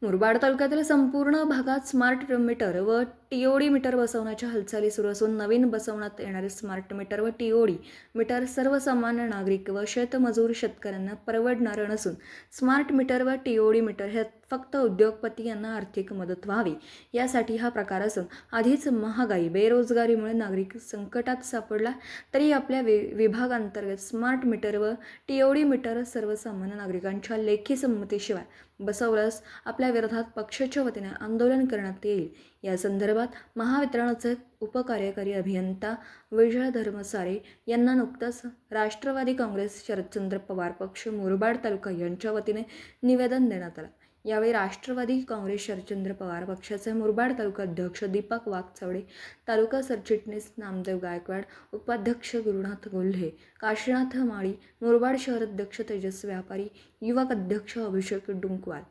मुरबाड तालुक्यातील संपूर्ण भागात स्मार्ट मीटर व टीओडी मीटर बसवण्याच्या हालचाली सुरू असून नवीन बसवण्यात येणारे स्मार्ट मीटर व टीओडी मीटर सर्वसामान्य नागरिक व शेतमजूर शेतकऱ्यांना परवडणारे नसून स्मार्ट मीटर व टीओडी मीटर हे फक्त उद्योगपती यांना आर्थिक मदत व्हावी यासाठी हा प्रकार असून आधीच महागाई बेरोजगारीमुळे नागरिक संकटात सापडला तरी आपल्या विभागांतर्गत स्मार्ट मीटर व टीओडी मीटर सर्वसामान्य नागरिकांच्या लेखी संमतीशिवाय बसवल्यास आपल्या विरोधात पक्षाच्या वतीने आंदोलन करण्यात येईल। या संदर्भात महावितरणचे उपकार्यकारी अभियंता विजय धर्मसारे यांना नुकताच राष्ट्रवादी काँग्रेस शरदचंद्र पवार पक्ष मुरबाड तालुका यांच्या वतीने निवेदन देण्यात आलं। यावेळी राष्ट्रवादी काँग्रेस शरदचंद्र पवार पक्षाचे मुरबाड तालुका अध्यक्ष दीपक वाघचौडे, तालुका सरचिटणीस नामदेव गायकवाड, उपाध्यक्ष गुरुनाथ गोल्हे, काशीनाथ माळी, मुरबाड शहर अध्यक्ष तेजस व्यापारी, युवक अध्यक्ष अभिषेक डुंकवाल,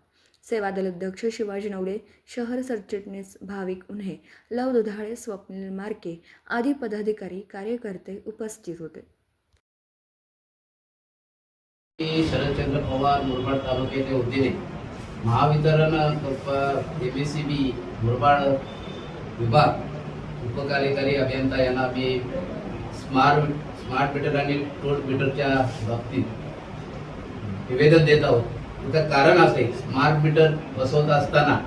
सेवादल अध्यक्ष शिवाजी नवले, शहर सरचिटणीस भाविक उन्हे, लव दुधाळे, स्वप्नील मार्के आदी पदाधिकारी कार्यकर्ते उपस्थित होते। शरदचंद्र पवार मुरबाड तालुक्याच्या वतीने महावितरण एमएससीबी मुरबाड विभाग उपकार्यकारी अभियंता यांना मी स्मार्ट मीटर आणि टोल मीटरच्या बाबतीत निवेदन देत आहोत। त्याचं कारण असे, स्मार्ट मीटर बसवत असताना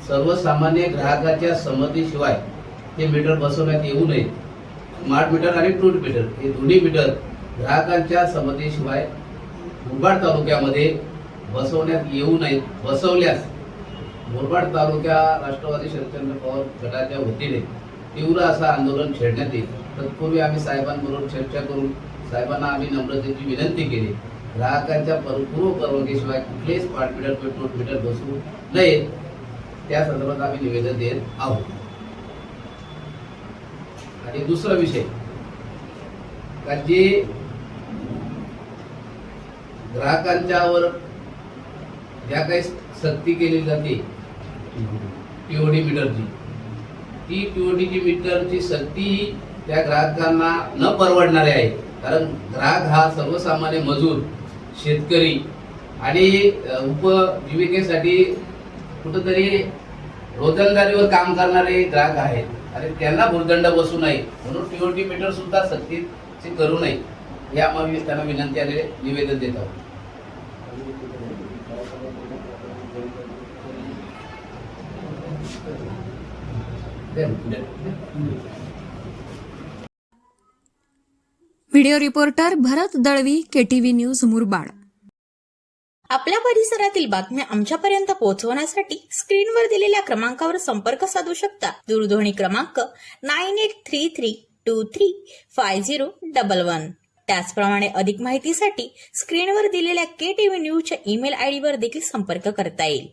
सर्वसामान्य ग्राहकाच्या संमतीशिवाय हे मीटर बसवण्यात येऊ नये। स्मार्ट मीटर आणि टोल मीटर हे दोन्ही मीटर ग्राहकांच्या संमतीशिवाय मुरबाड तालुक्यामध्ये बसवण्यात येऊ नयेत। बसवल्यास मुरबाड तालुक्या राष्ट्रवादी शरदचंद्र पवार गटाच्या वतीने तीव्र असं आंदोलन छेडण्यात येईल। तत्पूर्वी आम्ही साहेबांबरोबर चर्चा करून साहेबांना आम्ही नम्रतेची विनंती केली, ग्राहकांच्या पूर्व परवानगीशिवाय कुठलेही स्मार्ट मीटर पेट्रोल मीटर बसवू नये। त्या संदर्भात आम्ही निवेदन देत आहोत। आणि दुसरा विषय का जे ग्राहकांच्यावर ज्या काही सक्ती केली जाते टीओडी मीटरची, ती टीओडी मीटरची सक्ती त्या ग्राहकांना न परवडणारे आहे। कारण ग्राहक हा सर्वसामान्य मजूर, शेतकरी आणि उपजीविकेसाठी कुठंतरी रोजंदारीवर काम करणारे ग्राहक आहेत आणि त्यांना भुर्दंड बसू नये म्हणून टीओडी मीटर सुद्धा सक्तीचे करू नये या आम्ही त्यांना विनंती आणि निवेदन देत आहोत। व्हिडिओ रिपोर्टर भरत दळवी, KTV न्यूज मुरबाड। आपल्या परिसरातील बातम्या आमच्यापर्यंत पोहोचवण्यासाठी स्क्रीनवर दिलेल्या क्रमांकावर संपर्क साधू शकता। दूरध्वनी क्रमांक 9833235011। त्याचप्रमाणे अधिक माहितीसाठी स्क्रीनवर दिलेल्या KTV न्यूजच्या ईमेल आयडी वर देखील संपर्क करता येईल।